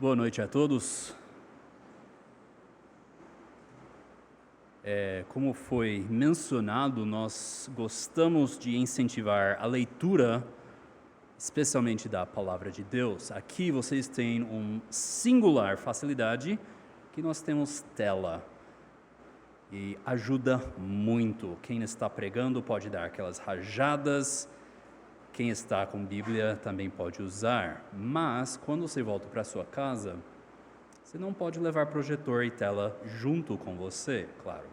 Boa noite a todos. Como foi mencionado, nós gostamos de incentivar a leitura, especialmente da Palavra de Deus. Aqui vocês têm uma singular facilidade que nós temos tela e ajuda muito. Quem está pregando pode dar aquelas rajadas. Quem está com Bíblia também pode usar, mas quando você volta para sua casa, você não pode levar projetor e tela junto com você, claro.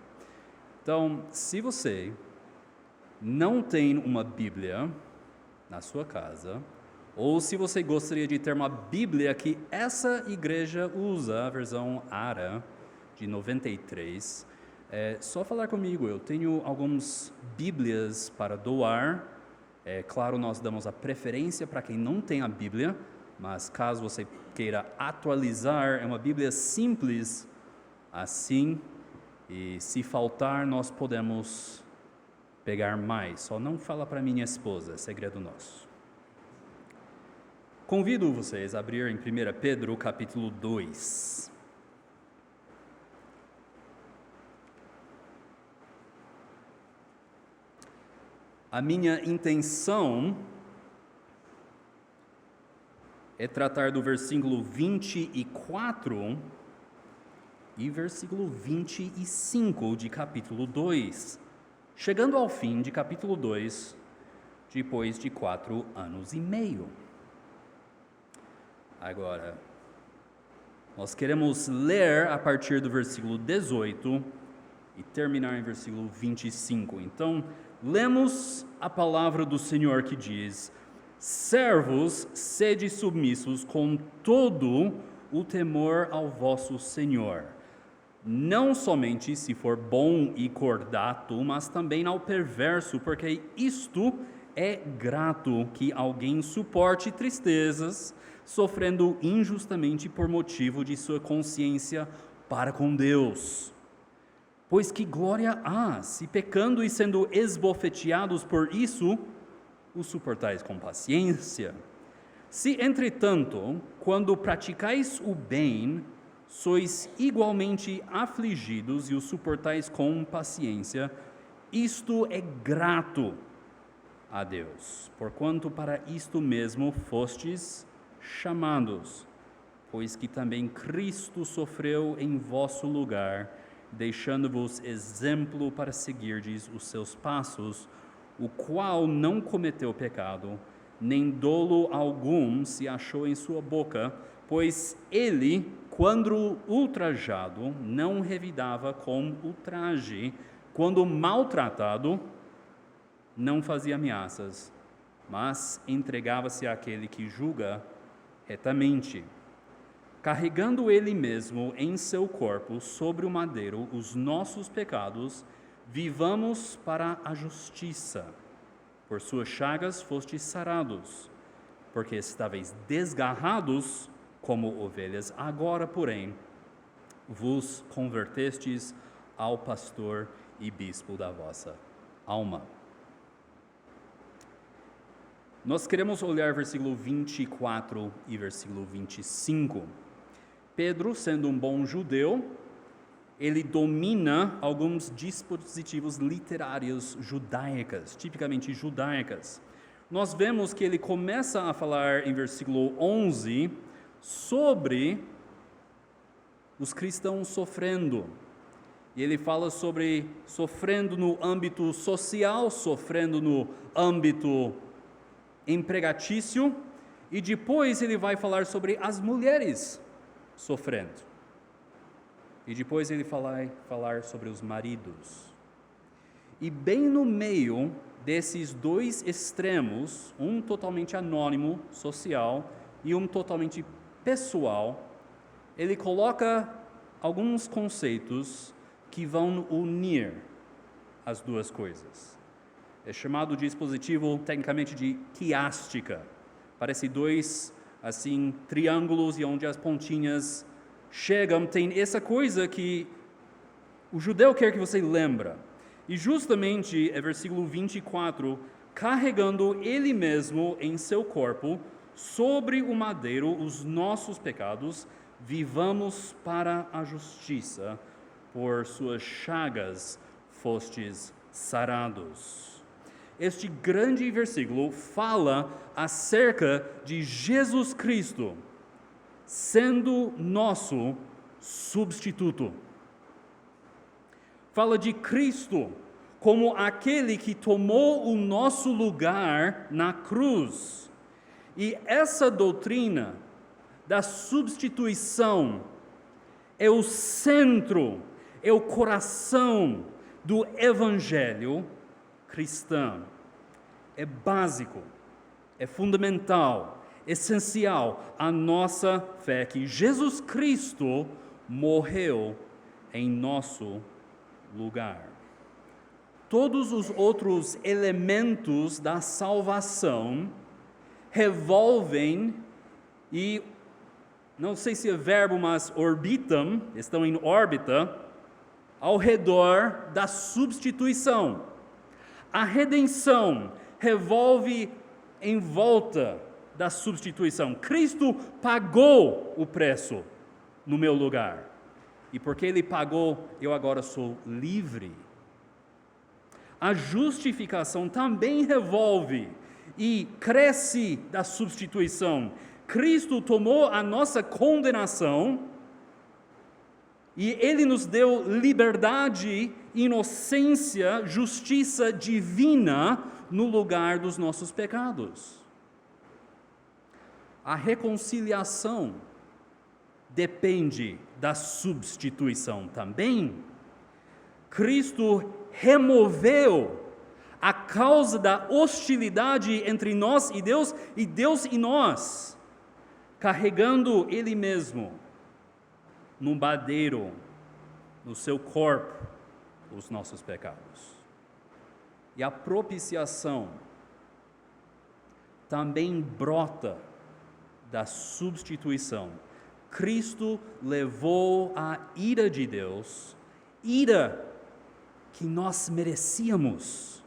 Então, se você não tem uma Bíblia na sua casa, ou se você gostaria de ter uma Bíblia que essa igreja usa, a versão ARA de 93, é só falar comigo. Eu tenho algumas Bíblias para doar. Claro, nós damos a preferência para quem não tem a Bíblia, mas caso você queira atualizar, é uma Bíblia simples assim, e se faltar, nós podemos pegar mais. Só não fala para minha esposa, é segredo nosso. Convido vocês a abrir em 1 Pedro, capítulo 2. A minha intenção é tratar do versículo 24 e versículo 25 de capítulo 2, chegando ao fim de capítulo 2, depois de 4 anos e meio. Agora, nós queremos ler a partir do versículo 18 e terminar em versículo 25. Então, lemos a palavra do Senhor que diz: servos, sede submissos com todo o temor ao vosso Senhor, não somente se for bom e cordato, mas também ao perverso, porque isto é grato que alguém suporte tristezas, sofrendo injustamente por motivo de sua consciência para com Deus. Pois que glória há, se pecando e sendo esbofeteados por isso, o suportais com paciência. Se, entretanto, quando praticais o bem, sois igualmente afligidos e o suportais com paciência, isto é grato a Deus, porquanto para isto mesmo fostes chamados, pois que também Cristo sofreu em vosso lugar, deixando-vos exemplo para seguirdes os seus passos, o qual não cometeu pecado, nem dolo algum se achou em sua boca, pois ele, quando ultrajado, não revidava com ultraje, quando maltratado, não fazia ameaças, mas entregava-se àquele que julga retamente, carregando ele mesmo em seu corpo sobre o madeiro os nossos pecados, vivamos para a justiça. Por suas chagas fostes sarados, porque estáveis desgarrados como ovelhas, agora, porém, vos convertestes ao pastor e bispo da vossa alma. Nós queremos olhar versículo 24 e versículo 25. Pedro, sendo um bom judeu, ele domina alguns dispositivos literários judaicas, tipicamente judaicas. Nós vemos que ele começa a falar em versículo 11 sobre os cristãos sofrendo. E ele fala sobre sofrendo no âmbito social, sofrendo no âmbito empregatício, e depois ele vai falar sobre as mulheres sofrendo. E depois ele falar sobre os maridos. E bem no meio desses dois extremos, um totalmente anônimo, social, e um totalmente pessoal, ele coloca alguns conceitos que vão unir as duas coisas. É chamado dispositivo tecnicamente de quiástica. Parece dois, assim, triângulos e onde as pontinhas chegam, tem essa coisa que o judeu quer que você lembra. E justamente é versículo 24, carregando ele mesmo em seu corpo sobre o madeiro os nossos pecados, vivamos para a justiça, por suas chagas fostes sarados. Este grande versículo fala acerca de Jesus Cristo sendo nosso substituto. Fala de Cristo como aquele que tomou o nosso lugar na cruz. E essa doutrina da substituição é o centro, é o coração do evangelho cristão. É básico, é fundamental, essencial à nossa fé que Jesus Cristo morreu em nosso lugar. Todos os outros elementos da salvação revolvem e, não sei se é verbo, mas orbitam, estão em órbita, ao redor da substituição. A redenção revolve em volta da substituição. Cristo pagou o preço no meu lugar. E porque Ele pagou, eu agora sou livre. A justificação também revolve e cresce da substituição. Cristo tomou a nossa condenação e Ele nos deu liberdade, inocência, justiça divina no lugar dos nossos pecados. A reconciliação depende da substituição também. Cristo removeu a causa da hostilidade entre nós e Deus e nós, carregando Ele mesmo no madeiro, no seu corpo, os nossos pecados. E a propiciação também brota da substituição. Cristo levou a ira de Deus, ira que nós merecíamos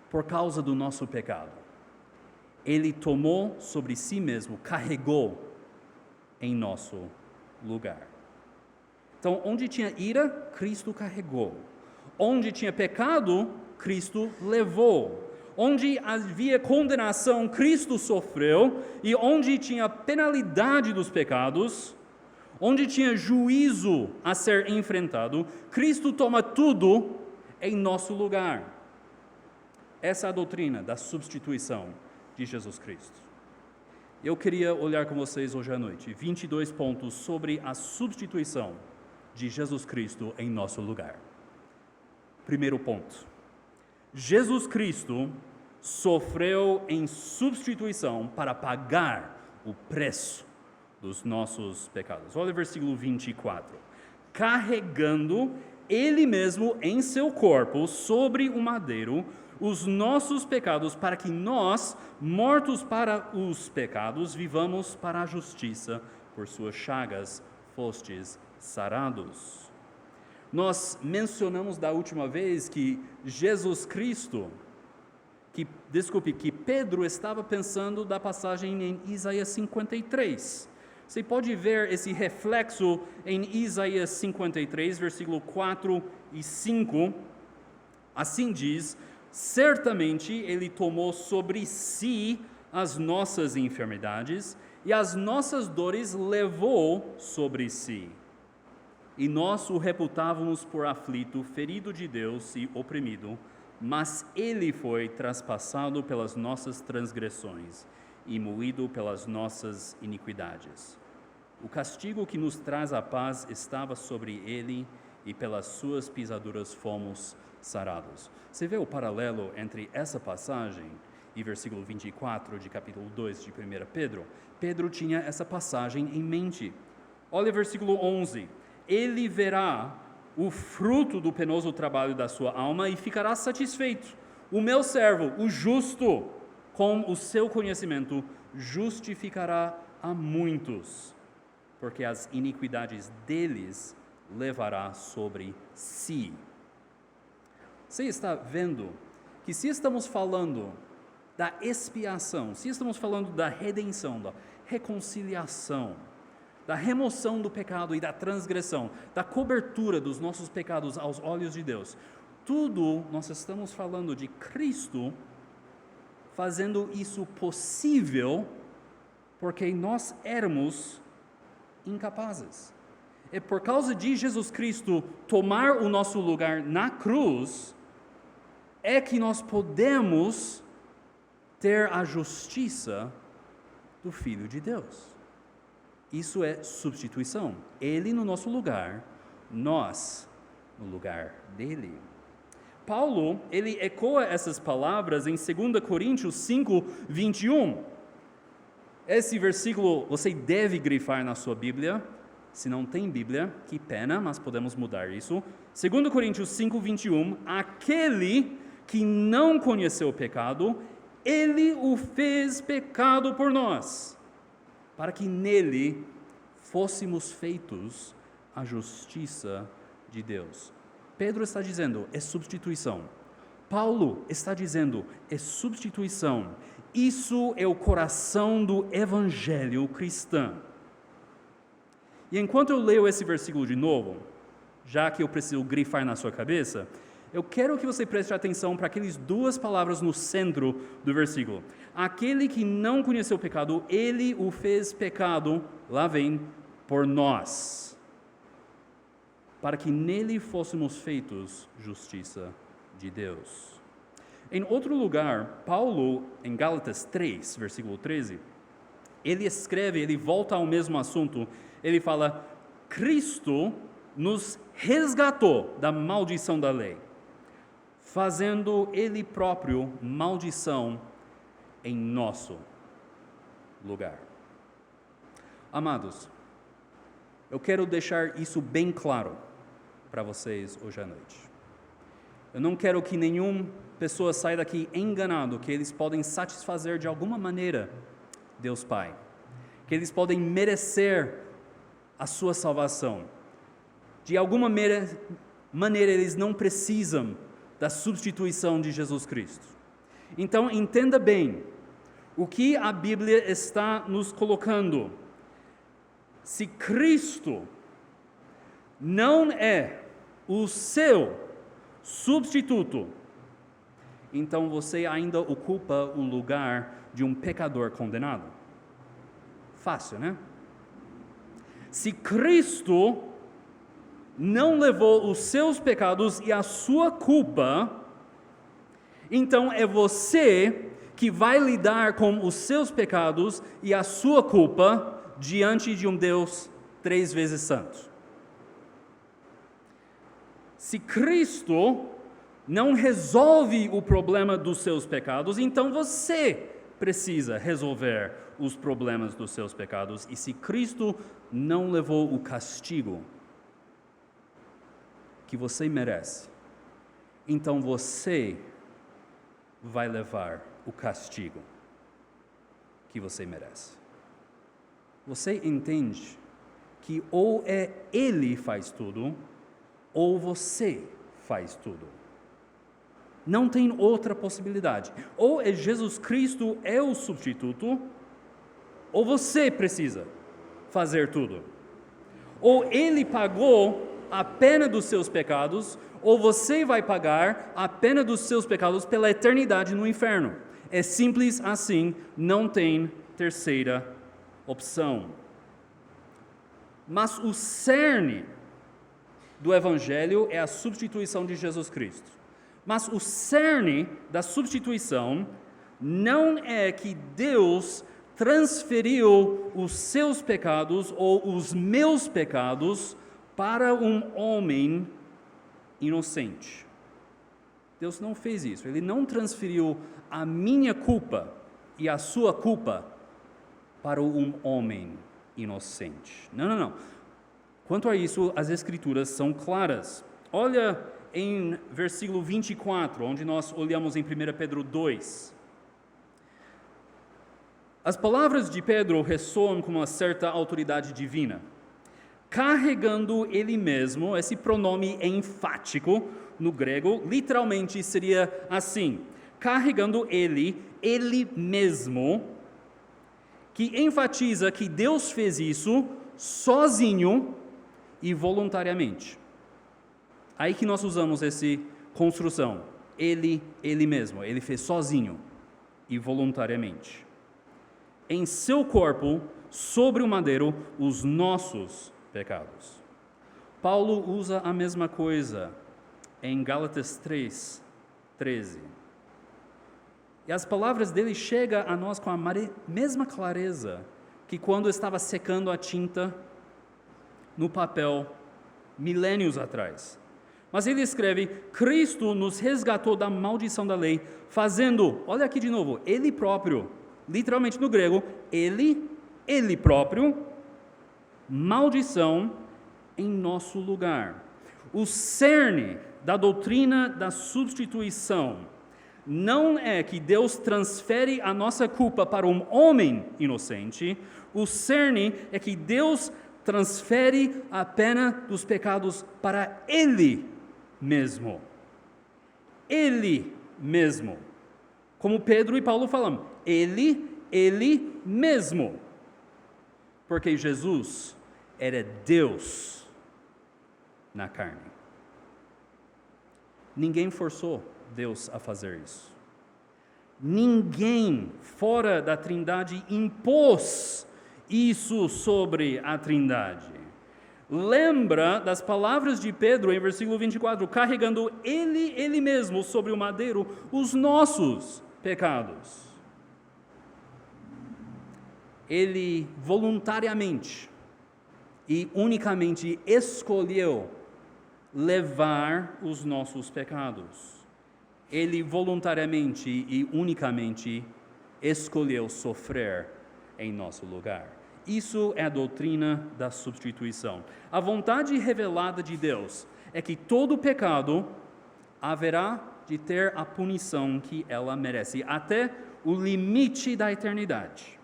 por causa do nosso pecado. Ele tomou sobre si mesmo, carregou em nosso lugar. Então, onde tinha ira, Cristo carregou. Onde tinha pecado, Cristo levou. Onde havia condenação, Cristo sofreu. E onde tinha penalidade dos pecados, onde tinha juízo a ser enfrentado, Cristo toma tudo em nosso lugar. Essa é a doutrina da substituição de Jesus Cristo. Eu queria olhar com vocês hoje à noite 22 pontos sobre a substituição de Jesus Cristo em nosso lugar. Primeiro ponto. Jesus Cristo sofreu em substituição para pagar o preço dos nossos pecados. Olha o versículo 24. Carregando Ele mesmo em seu corpo sobre o madeiro os nossos pecados, para que nós, mortos para os pecados, vivamos para a justiça. Por suas chagas fostes sarados. Nós mencionamos da última vez que Jesus Cristo, que Pedro estava pensando da passagem em Isaías 53. Você pode ver esse reflexo em Isaías 53, versículo 4 e 5. Assim diz: certamente Ele tomou sobre si as nossas enfermidades e as nossas dores levou sobre si. E nós o reputávamos por aflito, ferido de Deus e oprimido, mas Ele foi traspassado pelas nossas transgressões e moído pelas nossas iniquidades. O castigo que nos traz a paz estava sobre Ele, e pelas suas pisaduras fomos sarados. Você vê o paralelo entre essa passagem e versículo 24 de capítulo 2 de 1 Pedro? Pedro tinha essa passagem em mente. Olha o versículo 11. Ele verá o fruto do penoso trabalho da sua alma e ficará satisfeito. O meu servo, o justo, com o seu conhecimento, justificará a muitos, porque as iniquidades deles levará sobre si. Você está vendo que se estamos falando da expiação, se estamos falando da redenção, da reconciliação, da remoção do pecado e da transgressão, da cobertura dos nossos pecados aos olhos de Deus, tudo nós estamos falando de Cristo fazendo isso possível, porque nós éramos incapazes. É por causa de Jesus Cristo tomar o nosso lugar na cruz, é que nós podemos ter a justiça do Filho de Deus. Isso é substituição. Ele no nosso lugar, nós no lugar dele. Paulo, ele ecoa essas palavras em 2 Coríntios 5, 21. Esse versículo você deve grifar na sua Bíblia. Se não tem Bíblia, que pena, mas podemos mudar isso. 2 Coríntios 5, 21. Aquele que não conheceu o pecado, ele o fez pecado por nós, para que nele fôssemos feitos a justiça de Deus. Pedro está dizendo, é substituição. Paulo está dizendo, é substituição. Isso é o coração do evangelho cristão. E enquanto eu leio esse versículo de novo, já que eu preciso grifar na sua cabeça, eu quero que você preste atenção para aquelas duas palavras no centro do versículo. Aquele que não conheceu o pecado, ele o fez pecado, lá vem, por nós, para que nele fôssemos feitos justiça de Deus. Em outro lugar, Paulo, em Gálatas 3, versículo 13, ele volta ao mesmo assunto, ele fala, Cristo nos resgatou da maldição da lei, fazendo ele próprio maldição em nosso lugar. Amados, eu quero deixar isso bem claro para vocês hoje à noite. Eu não quero que nenhuma pessoa saia daqui enganado que eles podem satisfazer de alguma maneira Deus Pai, que eles podem merecer a sua salvação. De alguma maneira eles não precisam da substituição de Jesus Cristo. Então entenda bem o que a Bíblia está nos colocando. Se Cristo não é o seu substituto, então você ainda ocupa o lugar de um pecador condenado. Fácil, né? Se Cristo não levou os seus pecados e a sua culpa, então é você que vai lidar com os seus pecados e a sua culpa diante de um Deus 3 vezes santo. Se Cristo não resolve o problema dos seus pecados, então você precisa resolver os problemas dos seus pecados. E se Cristo não levou o castigo que você merece, então você vai levar o castigo que você merece. Você entende que ou é Ele faz tudo, ou você faz tudo. Não tem outra possibilidade. Ou é Jesus Cristo é o substituto, ou você precisa fazer tudo. Ou Ele pagou a pena dos seus pecados, ou você vai pagar a pena dos seus pecados pela eternidade no inferno. É simples assim, não tem terceira opção. Mas o cerne do Evangelho é a substituição de Jesus Cristo. Mas o cerne da substituição não é que Deus transferiu os seus pecados ou os meus pecados para um homem inocente. Deus não fez isso. Ele não transferiu a minha culpa e a sua culpa para um homem inocente. Não. Quanto a isso, as Escrituras são claras. Olha em versículo 24, onde nós olhamos em 1 Pedro 2. As palavras de Pedro ressoam com uma certa autoridade divina, carregando ele mesmo, esse pronome enfático no grego, literalmente seria assim: carregando ele mesmo, que enfatiza que Deus fez isso sozinho e voluntariamente. Aí que nós usamos essa construção, ele mesmo, ele fez sozinho e voluntariamente. Em seu corpo, sobre o madeiro, os nossos pecados. Paulo usa a mesma coisa em Gálatas 3:13. E as palavras dele chegam a nós com a mesma clareza que quando estava secando a tinta no papel milênios atrás. Mas ele escreve: Cristo nos resgatou da maldição da lei, fazendo, olha aqui de novo, ele próprio, literalmente no grego, ele próprio, maldição em nosso lugar. O cerne da doutrina da substituição não é que Deus transfere a nossa culpa para um homem inocente, o cerne é que Deus transfere a pena dos pecados para Ele mesmo. Ele mesmo. Como Pedro e Paulo falam, Ele mesmo. Porque Jesus era Deus na carne. Ninguém forçou Deus a fazer isso. Ninguém fora da Trindade impôs isso sobre a Trindade. Lembra das palavras de Pedro em versículo 24, carregando ele mesmo sobre o madeiro os nossos pecados. Ele voluntariamente e unicamente escolheu levar os nossos pecados. Ele voluntariamente e unicamente escolheu sofrer em nosso lugar. Isso é a doutrina da substituição. A vontade revelada de Deus é que todo pecado haverá de ter a punição que ela merece, até o limite da eternidade.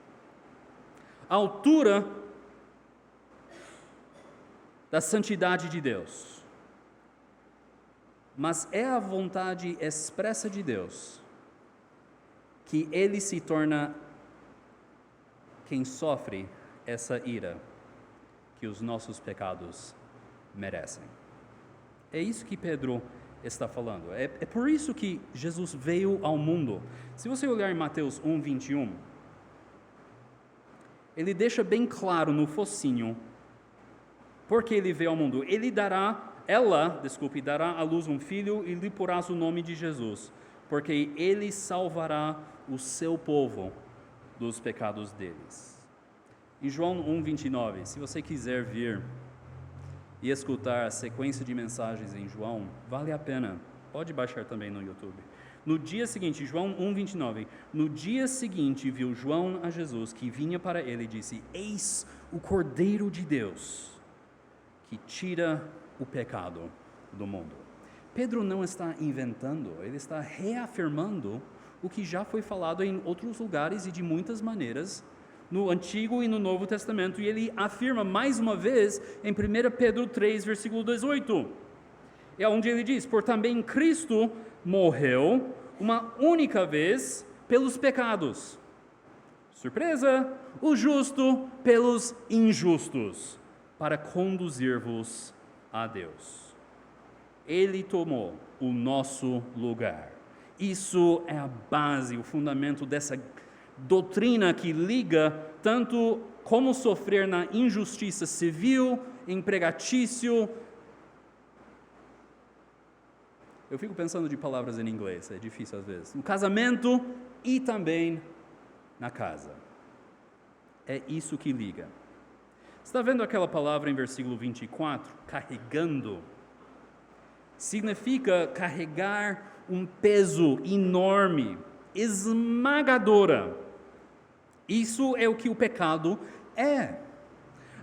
A altura da santidade de Deus. Mas é a vontade expressa de Deus que Ele se torna quem sofre essa ira que os nossos pecados merecem. É isso que Pedro está falando. É por isso que Jesus veio ao mundo. Se você olhar em Mateus 1:21, ele deixa bem claro no focinho porque ele veio ao mundo. Ela dará à luz um filho e lhe porás o nome de Jesus, porque ele salvará o seu povo dos pecados deles. Em João 1:29, se você quiser vir e escutar a sequência de mensagens em João, vale a pena, pode baixar também no YouTube. No dia seguinte, João 1:29, no dia seguinte viu João a Jesus que vinha para ele e disse: Eis o Cordeiro de Deus, que tira o pecado do mundo. Pedro não está inventando, ele está reafirmando o que já foi falado em outros lugares e de muitas maneiras, no Antigo e no Novo Testamento, e ele afirma mais uma vez em 1 Pedro 3, versículo 18, é onde ele diz: por também Cristo morreu uma única vez pelos pecados. Surpresa! O justo pelos injustos, para conduzir-vos a Deus. Ele tomou o nosso lugar. Isso é a base, o fundamento dessa doutrina que liga tanto como sofrer na injustiça civil, empregatício. Eu fico pensando de palavras em inglês, é difícil às vezes. No casamento e também na casa. É isso que liga. Está vendo aquela palavra em versículo 24? Carregando. Significa carregar um peso enorme, esmagadora. Isso é o que o pecado é.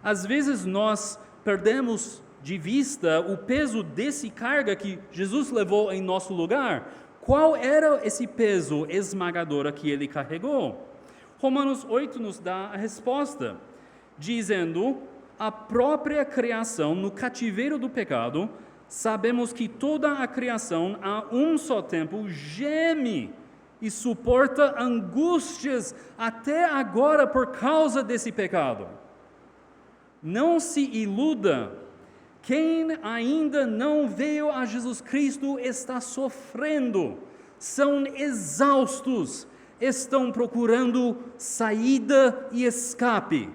Às vezes nós perdemos de vista o peso desse carga que Jesus levou em nosso lugar. Qual era esse peso esmagador que ele carregou? Romanos 8 nos dá a resposta, dizendo: a própria criação no cativeiro do pecado, sabemos que toda a criação a um só tempo geme e suporta angústias até agora por causa desse pecado. Não se iluda, quem ainda não veio a Jesus Cristo está sofrendo, são exaustos, estão procurando saída e escape.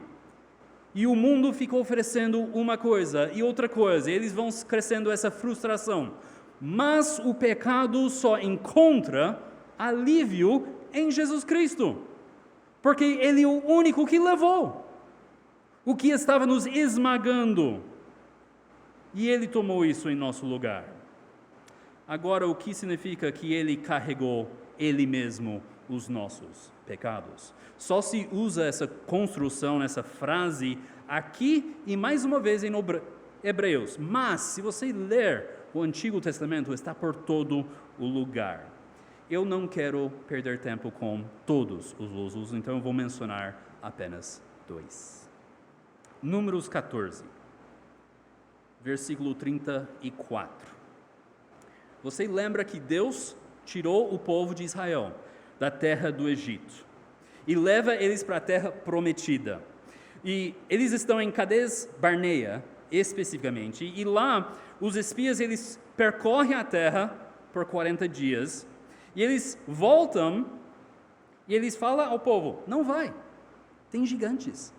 E o mundo fica oferecendo uma coisa e outra coisa, e eles vão crescendo essa frustração. Mas o pecado só encontra alívio em Jesus Cristo, porque Ele é o único que levou o que estava nos esmagando, e Ele tomou isso em nosso lugar. Agora, o que significa que Ele carregou Ele mesmo os nossos pecados? Só se usa essa construção, essa frase aqui e mais uma vez em Hebreus. Mas, se você ler o Antigo Testamento, está por todo o lugar. Eu não quero perder tempo com todos os usos, então eu vou mencionar apenas 2. Números 14, versículo 34. Você lembra que Deus tirou o povo de Israel da terra do Egito e leva eles para a terra prometida. E eles estão em Cades Barneia, especificamente, e lá os espias eles percorrem a terra por 40 dias, e eles voltam e eles falam ao povo: não vai, tem gigantes,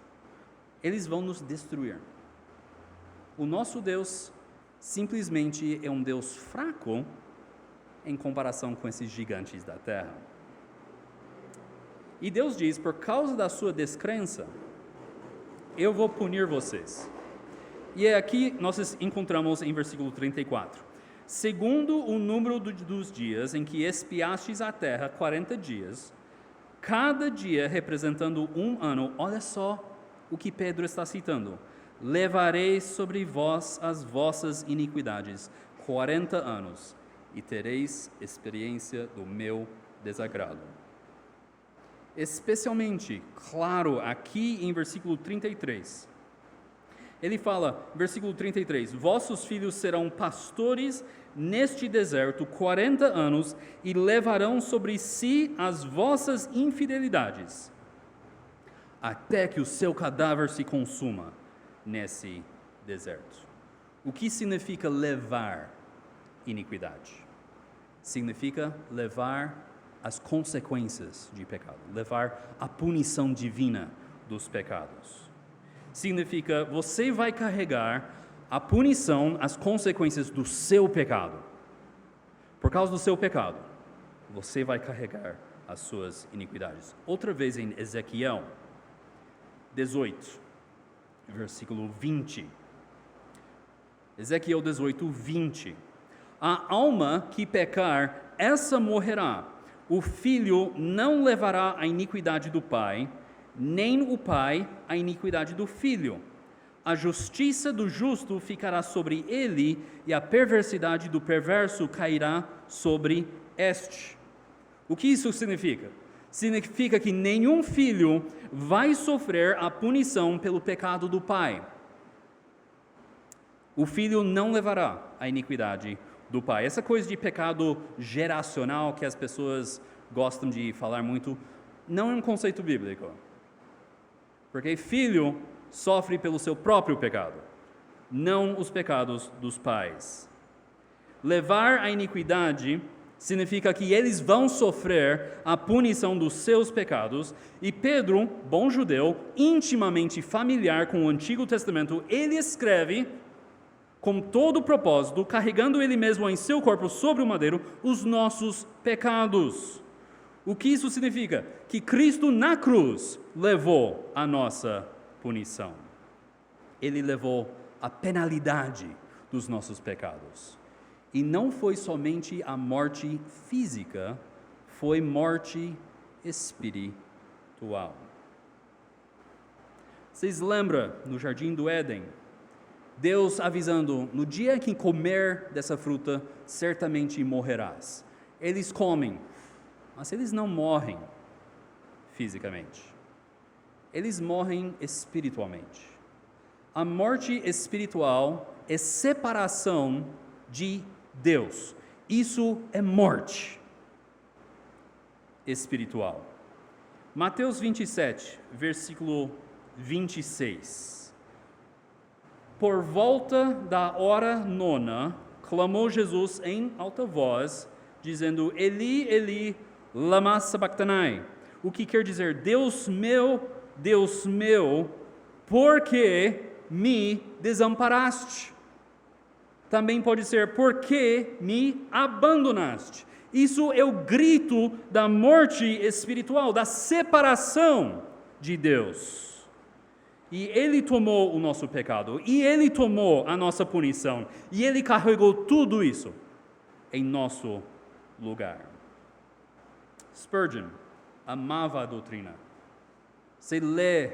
eles vão nos destruir. O nosso Deus simplesmente é um Deus fraco em comparação com esses gigantes da terra. E Deus diz: por causa da sua descrença, eu vou punir vocês. E é aqui nós encontramos em versículo 34. Segundo o número dos dias em que espiastes a terra, 40 dias, cada dia representando um ano. Olha só o que Pedro está citando. Levarei sobre vós as vossas iniquidades 40 anos, e tereis experiência do meu desagrado. Especialmente, claro, aqui em versículo 33. Ele fala, versículo 33, vossos filhos serão pastores neste deserto 40 anos e levarão sobre si as vossas infidelidades, até que o seu cadáver se consuma nesse deserto. O que significa levar iniquidade? Significa levar as consequências de pecado, levar a punição divina dos pecados. Significa, você vai carregar a punição, as consequências do seu pecado. Por causa do seu pecado, você vai carregar as suas iniquidades. Outra vez em Ezequiel 18, versículo 20. Ezequiel 18, 20. A alma que pecar, essa morrerá. O filho não levará a iniquidade do pai, nem o pai a iniquidade do filho. A justiça do justo ficará sobre ele, e a perversidade do perverso cairá sobre este. O que isso significa? Significa que nenhum filho vai sofrer a punição pelo pecado do pai. O filho não levará a iniquidade do pai. Essa coisa de pecado geracional que as pessoas gostam de falar muito, não é um conceito bíblico. Porque filho sofre pelo seu próprio pecado, não os pecados dos pais. Levar a iniquidade significa que eles vão sofrer a punição dos seus pecados, e Pedro, bom judeu, intimamente familiar com o Antigo Testamento, ele escreve com todo o propósito, carregando ele mesmo em seu corpo sobre o madeiro, os nossos pecados. O que isso significa? Que Cristo na cruz levou a nossa punição. Ele levou a penalidade dos nossos pecados. E não foi somente a morte física, foi morte espiritual. Vocês lembram no Jardim do Éden? Deus avisando, no dia que comer dessa fruta, certamente morrerás. Eles comem, mas eles não morrem fisicamente. Eles morrem espiritualmente. A morte espiritual é separação de Deus. Isso é morte. espiritual. Mateus 27, versículo 26. Por volta da hora nona, clamou Jesus em alta voz, dizendo: Eli, Eli, lama sabachthani. O que quer dizer: Deus meu, por que me desamparaste? Também pode ser: por que me abandonaste? Isso é o grito da morte espiritual, da separação de Deus. E Ele tomou o nosso pecado, e Ele tomou a nossa punição, e Ele carregou tudo isso em nosso lugar. Spurgeon amava a doutrina. Você lê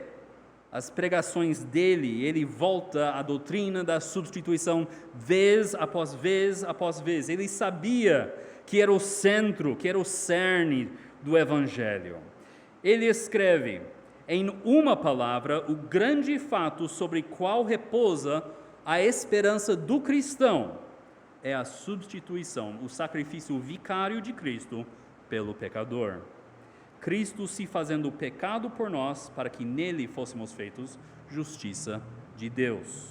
as pregações dele, ele volta à doutrina da substituição vez após vez após vez. Ele sabia que era o centro, que era o cerne do Evangelho. Ele escreve: em uma palavra, o grande fato sobre qual repousa a esperança do cristão é a substituição, o sacrifício vicário de Cristo pelo pecador. Cristo se fazendo pecado por nós, para que nele fôssemos feitos justiça de Deus.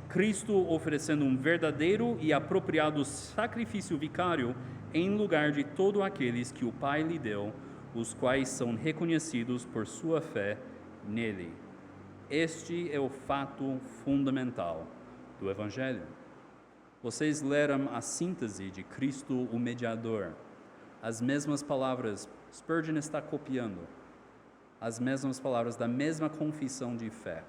Cristo oferecendo um verdadeiro e apropriado sacrifício vicário em lugar de todos aqueles que o Pai lhe deu, os quais são reconhecidos por sua fé nele. Este é o fato fundamental do Evangelho. Vocês leram a síntese de Cristo, o mediador. As mesmas palavras, Spurgeon está copiando as mesmas palavras da mesma confissão de fé.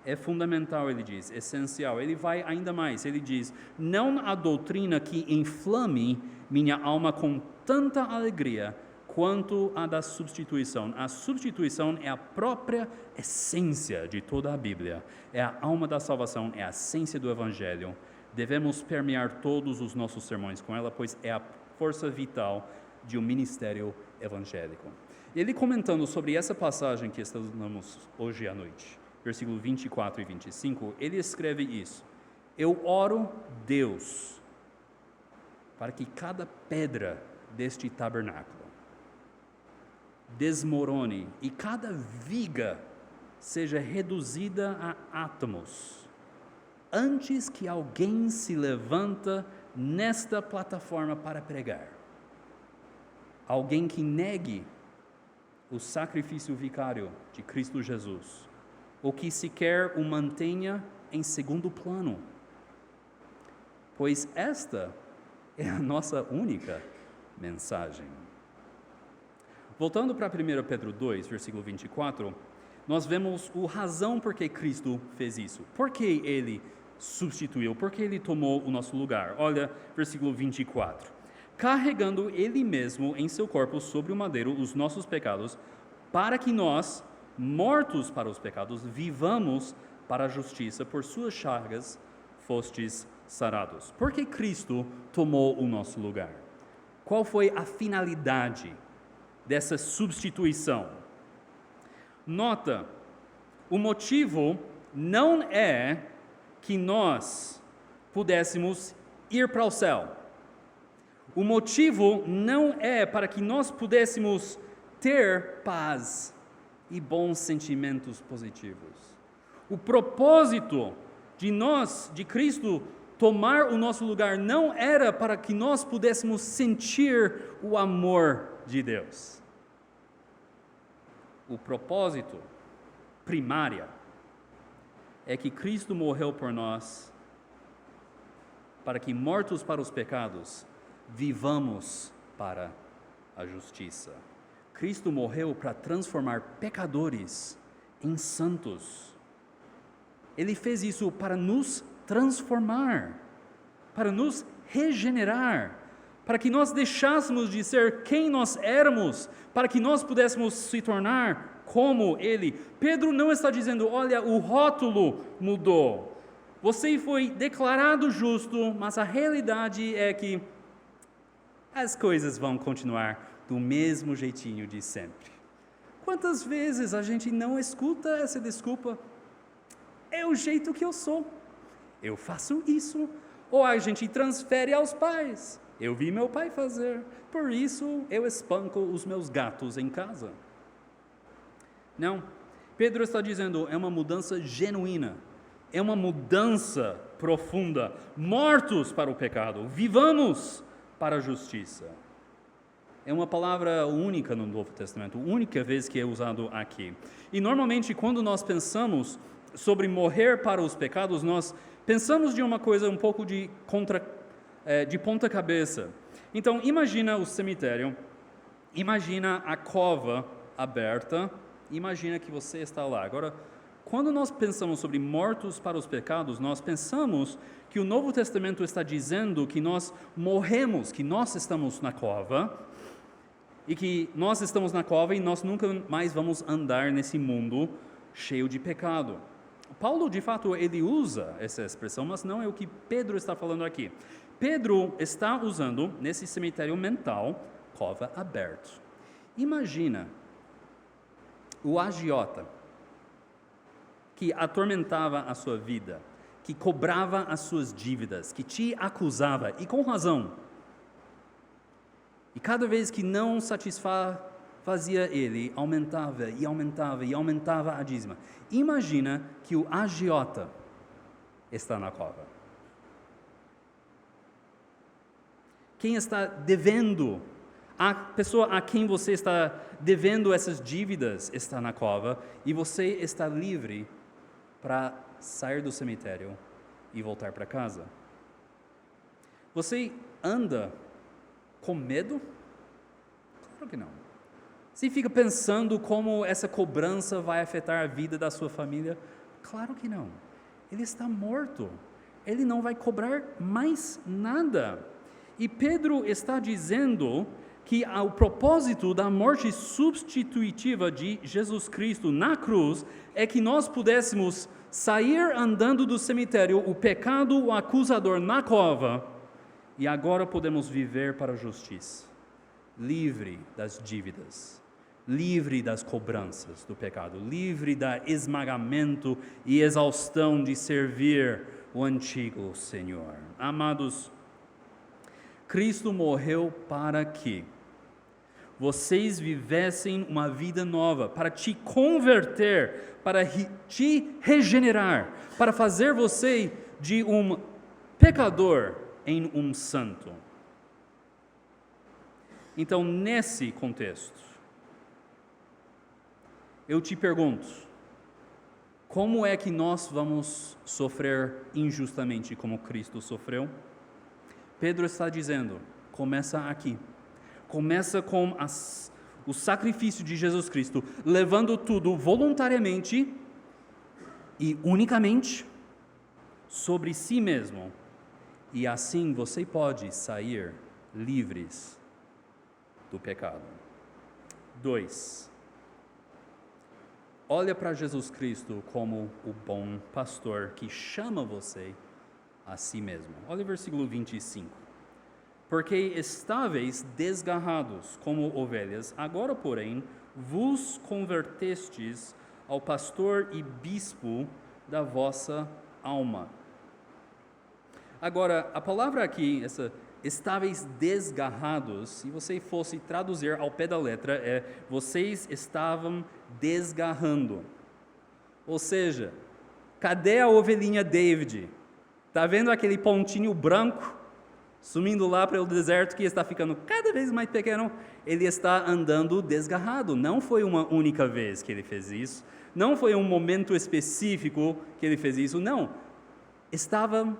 É fundamental, ele diz, essencial. Ele vai ainda mais, ele diz: não há doutrina que inflame minha alma com tanta alegria quanto a da substituição. A substituição é a própria essência de toda a Bíblia. É a alma da salvação, é a essência do Evangelho. Devemos permear todos os nossos sermões com ela, pois é a força vital de um ministério evangélico. Ele comentando sobre essa passagem que estamos hoje à noite, versículo 24 e 25, ele escreve isso: eu oro Deus para que cada pedra deste tabernáculo desmorone e cada viga seja reduzida a átomos, antes que alguém se levanta nesta plataforma para pregar. Alguém que negue o sacrifício vicário de Cristo Jesus, ou que sequer o mantenha em segundo plano, pois esta é a nossa única mensagem. Voltando para 1 Pedro 2, versículo 24, nós vemos a razão por que Cristo fez isso. Por que Ele substituiu? Por que Ele tomou o nosso lugar? Olha, versículo 24. Carregando Ele mesmo em seu corpo sobre o madeiro os nossos pecados, para que nós, mortos para os pecados, vivamos para a justiça. Por suas chagas fostes sarados. Por que Cristo tomou o nosso lugar? Qual foi a finalidade dessa substituição? Nota, o motivo não é que nós pudéssemos ir para o céu. O motivo não é para que nós pudéssemos ter paz e bons sentimentos positivos. O propósito de Cristo tomar o nosso lugar não era para que nós pudéssemos sentir o amor de Deus. O propósito primário é que Cristo morreu por nós para que, mortos para os pecados, vivamos para a justiça. Cristo morreu para transformar pecadores em santos. Ele fez isso para nos transformar, para nos regenerar, para que nós deixássemos de ser quem nós éramos, para que nós pudéssemos se tornar como Ele. Pedro não está dizendo: olha, o rótulo mudou. Você foi declarado justo, mas a realidade é que as coisas vão continuar do mesmo jeitinho de sempre. Quantas vezes a gente não escuta essa desculpa? É o jeito que eu sou. Eu faço isso. Ou a gente transfere aos pais. Eu vi meu pai fazer, por isso eu espanco os meus gatos em casa. Não, Pedro está dizendo, é uma mudança genuína, é uma mudança profunda. Mortos para o pecado, vivamos para a justiça. É uma palavra única no Novo Testamento, única vez que é usado aqui. E normalmente quando nós pensamos sobre morrer para os pecados, nós pensamos de uma coisa um pouco de ponta cabeça. Então imagina o cemitério, imagina a cova aberta, imagina que você está lá. Agora, quando nós pensamos sobre mortos para os pecados, nós pensamos que o Novo Testamento está dizendo que nós morremos, que nós estamos na cova, e que nós estamos na cova e nós nunca mais vamos andar nesse mundo cheio de pecado. Paulo, de fato, ele usa essa expressão, mas não é o que Pedro está falando aqui. Pedro está usando, nesse cemitério mental, cova aberto. Imagina o agiota que atormentava a sua vida, que cobrava as suas dívidas, que te acusava, e com razão. E cada vez que não satisfazia ele, aumentava e aumentava e aumentava a dízima. Imagina que o agiota está na cova. Quem está devendo, a pessoa a quem você está devendo essas dívidas está na cova e você está livre para sair do cemitério e voltar para casa. Você anda com medo? Claro que não. Você fica pensando como essa cobrança vai afetar a vida da sua família? Claro que não. Ele está morto. Ele não vai cobrar mais nada. E Pedro está dizendo que o propósito da morte substitutiva de Jesus Cristo na cruz é que nós pudéssemos sair andando do cemitério, o pecado, o acusador na cova, e agora podemos viver para a justiça, livre das dívidas, livre das cobranças do pecado, livre do esmagamento e exaustão de servir o antigo Senhor. Amados, Cristo morreu para que vocês vivessem uma vida nova, para te converter, para te regenerar, para fazer você de um pecador em um santo. Então, nesse contexto, eu te pergunto, como é que nós vamos sofrer injustamente como Cristo sofreu? Pedro está dizendo, começa aqui. Começa com o sacrifício de Jesus Cristo, levando tudo voluntariamente e unicamente sobre si mesmo. E assim você pode sair livres do pecado. 2. Olha para Jesus Cristo como o bom pastor que chama você a si mesmo. Olha o versículo 25. Porque estáveis desgarrados como ovelhas, agora, porém, vos convertestes ao pastor e bispo da vossa alma. Agora, a palavra aqui, essa estáveis desgarrados, se você fosse traduzir ao pé da letra, é vocês estavam desgarrando. Ou seja, cadê a ovelhinha David? Está vendo aquele pontinho branco sumindo lá para o deserto que está ficando cada vez mais pequeno? Ele está andando desgarrado. Não foi uma única vez que ele fez isso. Não foi um momento específico que ele fez isso. Não. Estavam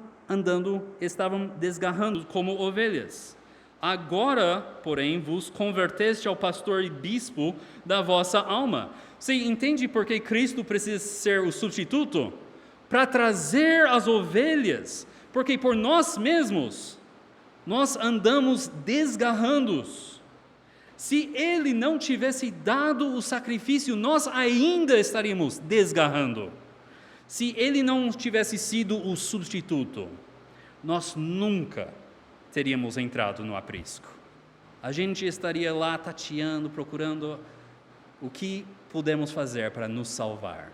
desgarrando como ovelhas. Agora, porém, vos converteste ao pastor e bispo da vossa alma. Você entende por que Cristo precisa ser o substituto? Para trazer as ovelhas, porque por nós mesmos, nós andamos desgarrando-os. Se Ele não tivesse dado o sacrifício, nós ainda estaríamos desgarrando. Se Ele não tivesse sido o substituto, nós nunca teríamos entrado no aprisco. A gente estaria lá tateando, procurando o que podemos fazer para nos salvar,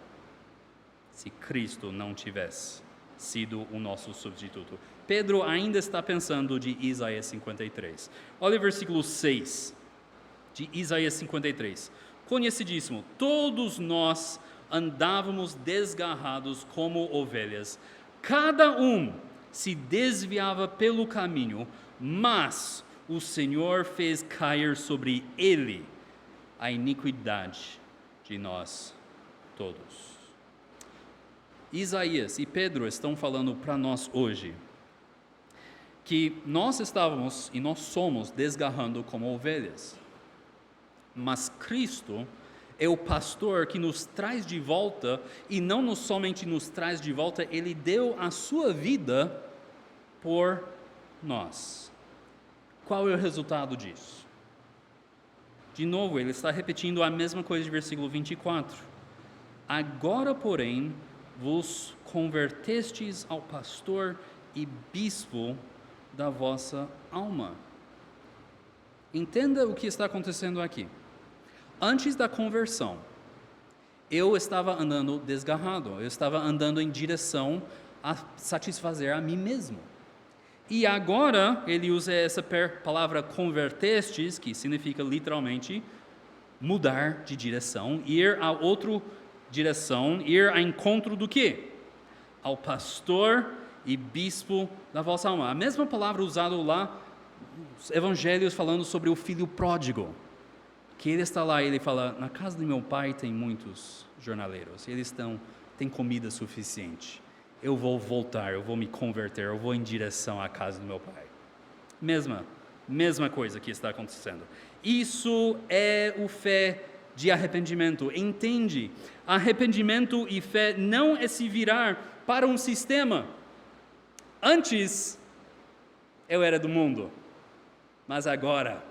se Cristo não tivesse sido o nosso substituto. Pedro ainda está pensando de Isaías 53. Olha o versículo 6 de Isaías 53. Conhecidíssimo, todos nós andávamos desgarrados como ovelhas, cada um se desviava pelo caminho, mas o Senhor fez cair sobre ele a iniquidade de nós todos. Isaías e Pedro estão falando para nós hoje que nós estávamos e nós somos desgarrando como ovelhas, mas Cristo é o pastor que nos traz de volta, e não somente nos traz de volta, Ele deu a sua vida por nós. Qual é o resultado disso? De novo, ele está repetindo a mesma coisa de versículo 24. Agora, porém, vos convertestes ao pastor e bispo da vossa alma. Entenda o que está acontecendo aqui. Antes da conversão, eu estava andando desgarrado, eu estava andando em direção a satisfazer a mim mesmo. E agora, ele usa essa palavra convertestes, que significa literalmente mudar de direção, ir a outra direção, ir a encontro do quê? Ao pastor e bispo da vossa alma. A mesma palavra usada lá, os evangelhos falando sobre o filho pródigo, que ele está lá e ele fala, na casa do meu pai tem muitos jornaleiros, eles têm comida suficiente. Eu vou voltar, eu vou me converter, eu vou em direção à casa do meu pai. Mesma coisa que está acontecendo. Isso é o fé de arrependimento. Entende? Arrependimento e fé não é se virar para um sistema. Antes, eu era do mundo, mas agora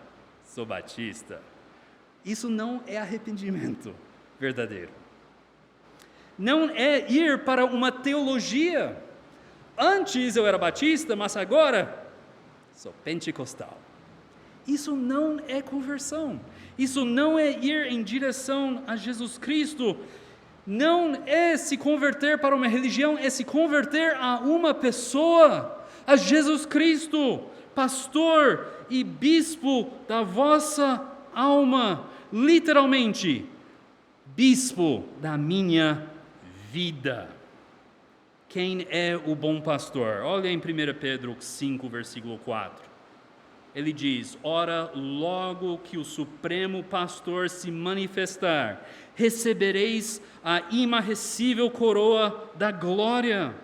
sou batista. Isso não é arrependimento verdadeiro. Não é ir para uma teologia. Antes eu era batista, mas agora sou pentecostal. Isso não é conversão. Isso não é ir em direção a Jesus Cristo. Não é se converter para uma religião, é se converter a uma pessoa, a Jesus Cristo, pastor e bispo da vossa alma. Literalmente, bispo da minha vida. Quem é o bom pastor? Olha em 1 Pedro 5, versículo 4. Ele diz, ora, logo que o supremo pastor se manifestar, recebereis a imarrecível coroa da glória.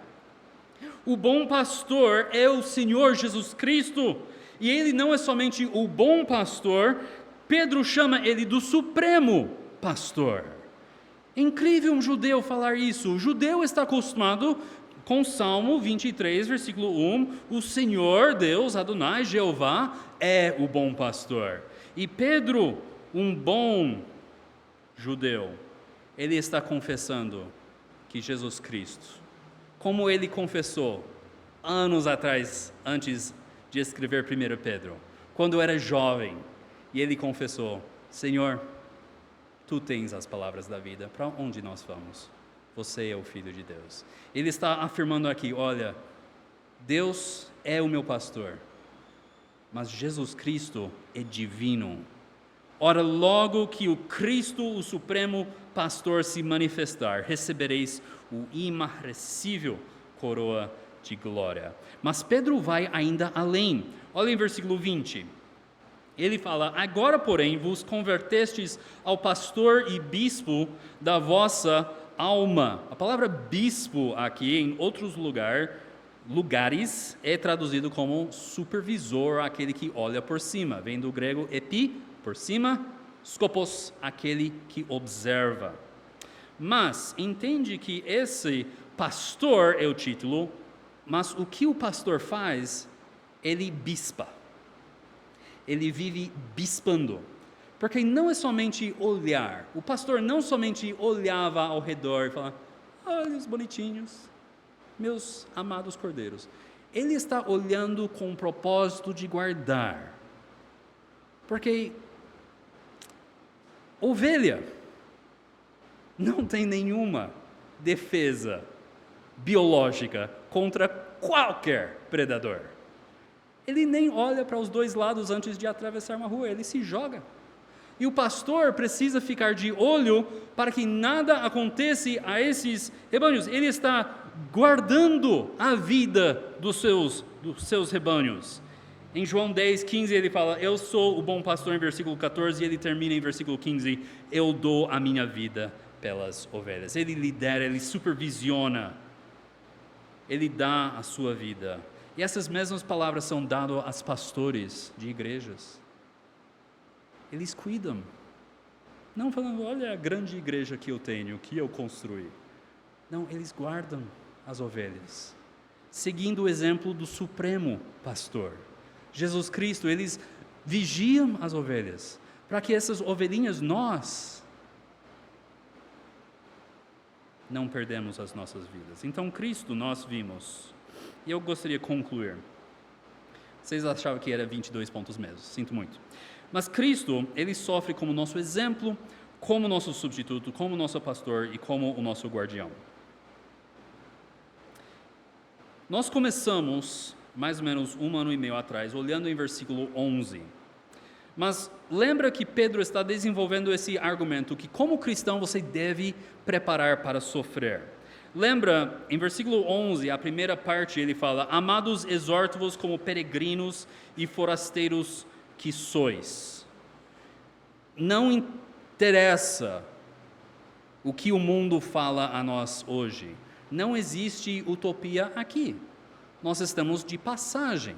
O bom pastor é o Senhor Jesus Cristo, e ele não é somente o bom pastor, Pedro chama ele do supremo pastor. É incrível um judeu falar isso. O judeu está acostumado com Salmo 23, versículo 1, o Senhor, Deus, Adonai, Jeová, é o bom pastor. E Pedro, um bom judeu, ele está confessando que Jesus Cristo, como ele confessou anos atrás, antes de escrever 1 Pedro, quando era jovem, e ele confessou, Senhor, Tu tens as palavras da vida, para onde nós vamos? Você é o Filho de Deus. Ele está afirmando aqui, olha, Deus é o meu pastor, mas Jesus Cristo é divino. Ora, logo que o Cristo, o supremo pastor, se manifestar, recebereis o imarrecível coroa de glória. Mas Pedro vai ainda além. Olha em versículo 20. Ele fala, agora, porém, vos convertestes ao pastor e bispo da vossa alma. A palavra bispo aqui, em outros lugares, é traduzido como supervisor, aquele que olha por cima. Vem do grego epi, por cima, skopos, aquele que observa. Mas, entende que esse pastor é o título, mas o que o pastor faz? Ele bispa. Ele vive bispando, porque não é somente olhar, o pastor não somente olhava ao redor e falava, olha os bonitinhos, meus amados cordeiros, ele está olhando com o propósito de guardar, porque ovelha não tem nenhuma defesa biológica contra qualquer predador. Ele nem olha para os dois lados antes de atravessar uma rua, ele se joga. E o pastor precisa ficar de olho para que nada aconteça a esses rebanhos. Ele está guardando a vida dos seus rebanhos. Em João 10, 15 ele fala, eu sou o bom pastor em versículo 14, e ele termina em versículo 15, eu dou a minha vida pelas ovelhas. Ele lidera, ele supervisiona, ele dá a sua vida. E essas mesmas palavras são dadas aos pastores de igrejas. Eles cuidam. Não falando, olha a grande igreja que eu tenho, que eu construí. Não, eles guardam as ovelhas, seguindo o exemplo do supremo pastor, Jesus Cristo. Eles vigiam as ovelhas, para que essas ovelhinhas, nós, não perdemos as nossas vidas. Então, Cristo nós vimos, e eu gostaria de concluir. Vocês achavam que era 22 pontos mesmo, sinto muito. Mas Cristo, ele sofre como nosso exemplo, como nosso substituto, como nosso pastor e como o nosso guardião. Nós começamos, mais ou menos 1 ano e meio atrás, olhando em versículo 11. Mas lembra que Pedro está desenvolvendo esse argumento que como cristão você deve preparar para sofrer. Lembra, em versículo 11, a primeira parte, ele fala, amados, exorto-vos como peregrinos e forasteiros que sois. Não interessa o que o mundo fala a nós hoje. Não existe utopia aqui. Nós estamos de passagem.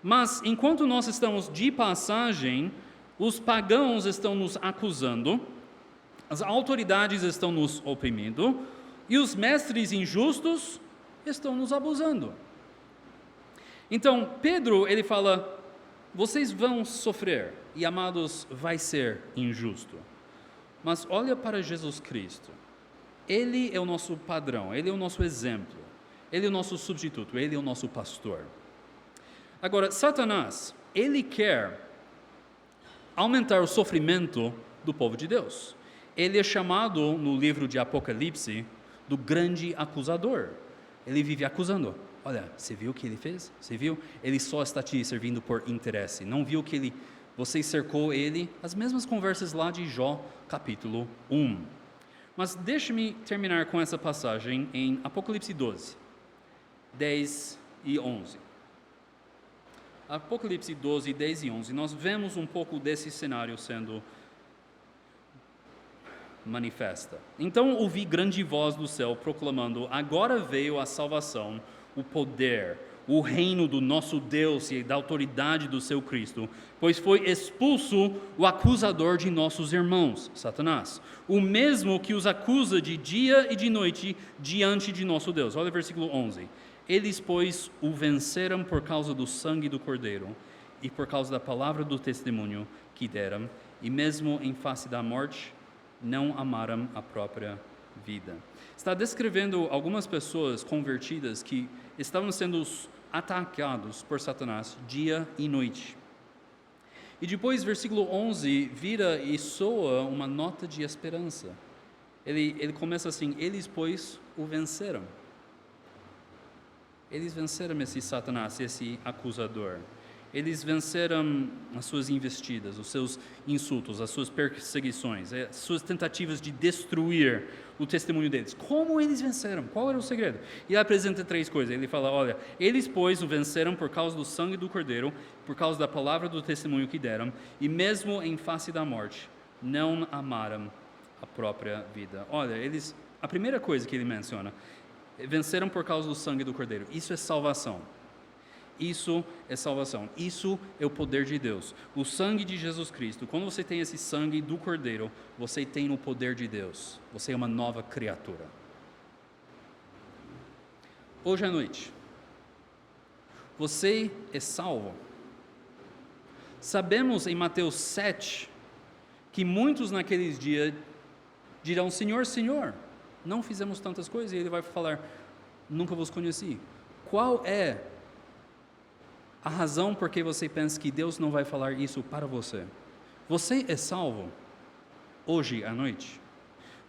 Mas, enquanto nós estamos de passagem, os pagãos estão nos acusando, as autoridades estão nos oprimindo, e os mestres injustos estão nos abusando. Então, Pedro, ele fala, vocês vão sofrer, e amados, vai ser injusto. Mas olha para Jesus Cristo. Ele é o nosso padrão, ele é o nosso exemplo, ele é o nosso substituto, ele é o nosso pastor. Agora, Satanás, ele quer aumentar o sofrimento do povo de Deus. Ele é chamado, no livro de Apocalipse, do grande acusador. Ele vive acusando. Olha, você viu o que ele fez? Você viu? Ele só está te servindo por interesse. Não viu que você cercou ele? As mesmas conversas lá de Jó, capítulo 1. Mas deixe-me terminar com essa passagem em Apocalipse 12, 10 e 11. Apocalipse 12, 10 e 11, nós vemos um pouco desse cenário sendo manifesta. Então ouvi grande voz do céu proclamando, agora veio a salvação, o poder, o reino do nosso Deus e da autoridade do seu Cristo, pois foi expulso o acusador de nossos irmãos, Satanás, o mesmo que os acusa de dia e de noite diante de nosso Deus. Olha o versículo 11. Eles, pois, o venceram por causa do sangue do Cordeiro e por causa da palavra do testemunho que deram, e mesmo em face da morte, não amaram a própria vida. Está descrevendo algumas pessoas convertidas que estavam sendo atacados por Satanás dia e noite. E depois, versículo 11, vira e soa uma nota de esperança. Ele começa assim, eles, pois, o venceram. Eles venceram esse Satanás, esse acusador. Eles venceram as suas investidas, os seus insultos, as suas perseguições, as suas tentativas de destruir o testemunho deles. Como eles venceram? Qual era o segredo? E ele apresenta 3 coisas. Ele fala, olha, eles, pois, o venceram por causa do sangue do Cordeiro, por causa da palavra do testemunho que deram, e mesmo em face da morte, não amaram a própria vida. Olha, a primeira coisa que ele menciona, venceram por causa do sangue do Cordeiro. Isso é salvação. Isso é salvação. Isso é o poder de Deus. O sangue de Jesus Cristo. Quando você tem esse sangue do Cordeiro, você tem o poder de Deus. Você é uma nova criatura. Hoje à noite, você é salvo. Sabemos em Mateus 7 que muitos naqueles dias dirão, Senhor, Senhor, não fizemos tantas coisas, e ele vai falar, nunca vos conheci. Qual é a razão por que você pensa que Deus não vai falar isso para você? Você é salvo hoje à noite.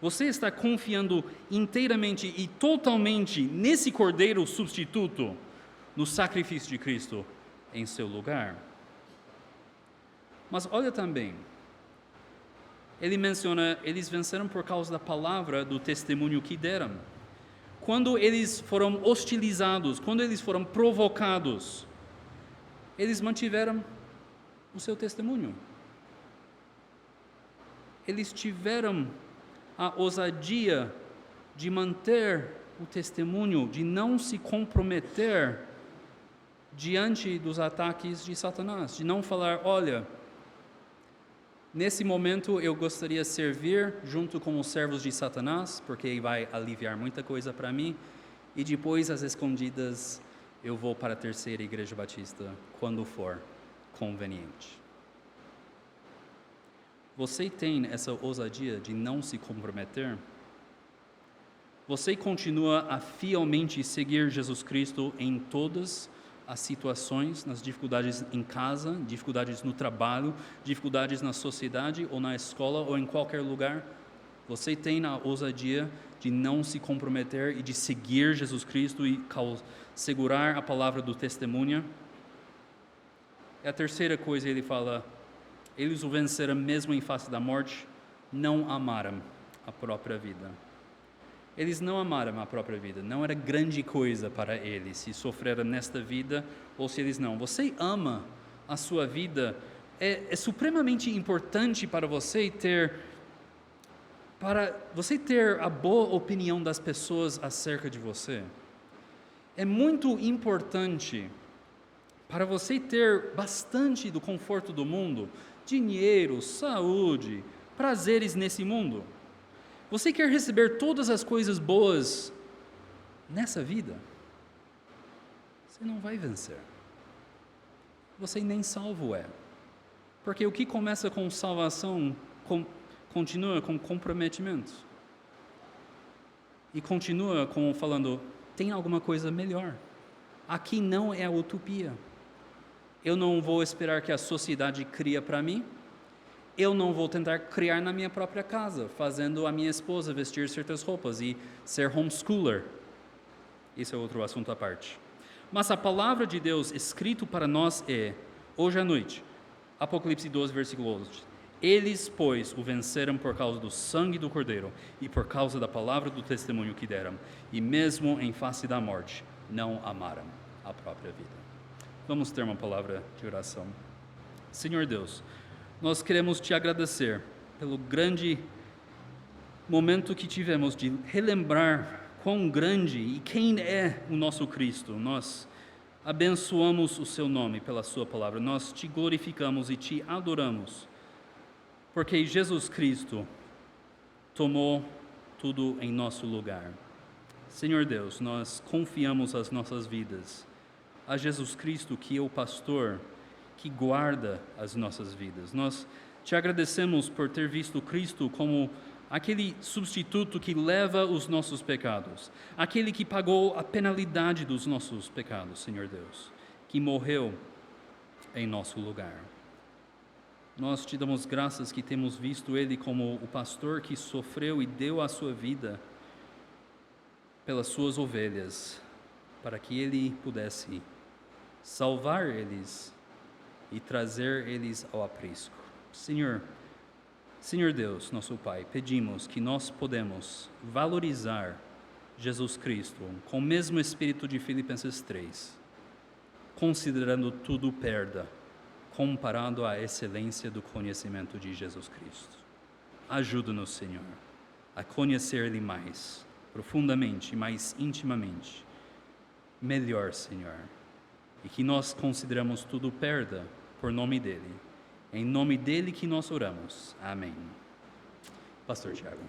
Você está confiando inteiramente e totalmente nesse Cordeiro substituto, no sacrifício de Cristo em seu lugar? Mas olha também, ele menciona, eles venceram por causa da palavra do testemunho que deram. Quando eles foram hostilizados, quando eles foram provocados, eles mantiveram o seu testemunho. Eles tiveram a ousadia de manter o testemunho, de não se comprometer diante dos ataques de Satanás, de não falar, olha, nesse momento eu gostaria de servir junto com os servos de Satanás, porque vai aliviar muita coisa para mim, e depois, às escondidas, eu vou para a terceira igreja batista, quando for conveniente. Você tem essa ousadia de não se comprometer? Você continua a fielmente seguir Jesus Cristo em todas as situações, nas dificuldades em casa, dificuldades no trabalho, dificuldades na sociedade ou na escola ou em qualquer lugar? Você tem a ousadia de não se comprometer e de seguir Jesus Cristo e segurar a palavra do testemunho? E a terceira coisa ele fala, eles o venceram mesmo em face da morte, não amaram a própria vida. Eles não amaram a própria vida, não era grande coisa para eles se sofreram nesta vida ou se eles não. Você ama a sua vida, é supremamente importante para você ter a boa opinião das pessoas acerca de você. É muito importante para você ter bastante do conforto do mundo, dinheiro, saúde, prazeres nesse mundo. Você quer receber todas as coisas boas nessa vida? Você não vai vencer. Você nem salvo é. Porque o que começa com salvação continua com comprometimento. E continua com falando, tem alguma coisa melhor. Aqui não é a utopia. Eu não vou esperar que a sociedade crie para mim. Eu não vou tentar criar na minha própria casa, fazendo a minha esposa vestir certas roupas e ser homeschooler. Isso é outro assunto à parte. Mas a palavra de Deus escrito para nós é, hoje à noite, Apocalipse 12, versículo 11. Eles, pois, o venceram por causa do sangue do Cordeiro e por causa da palavra do testemunho que deram, e mesmo em face da morte, não amaram a própria vida. Vamos ter uma palavra de oração. Senhor Deus, nós queremos te agradecer pelo grande momento que tivemos de relembrar quão grande e quem é o nosso Cristo. Nós abençoamos o seu nome pela sua palavra. Nós te glorificamos e te adoramos, porque Jesus Cristo tomou tudo em nosso lugar. Senhor Deus, nós confiamos as nossas vidas a Jesus Cristo, que é o pastor que guarda as nossas vidas. Nós te agradecemos por ter visto Cristo como aquele substituto que leva os nossos pecados, aquele que pagou a penalidade dos nossos pecados, Senhor Deus, que morreu em nosso lugar. Nós te damos graças que temos visto Ele como o pastor que sofreu e deu a sua vida pelas suas ovelhas, para que Ele pudesse salvar eles e trazer eles ao aprisco. Senhor Deus, nosso Pai, pedimos que nós podemos valorizar Jesus Cristo com o mesmo espírito de Filipenses 3, considerando tudo perda, comparado à excelência do conhecimento de Jesus Cristo. Ajuda-nos, Senhor, a conhecer-lhe mais profundamente, mais intimamente, melhor, Senhor, e que nós consideramos tudo perda por nome dEle. Em nome dEle que nós oramos. Amém. Pastor Tiago.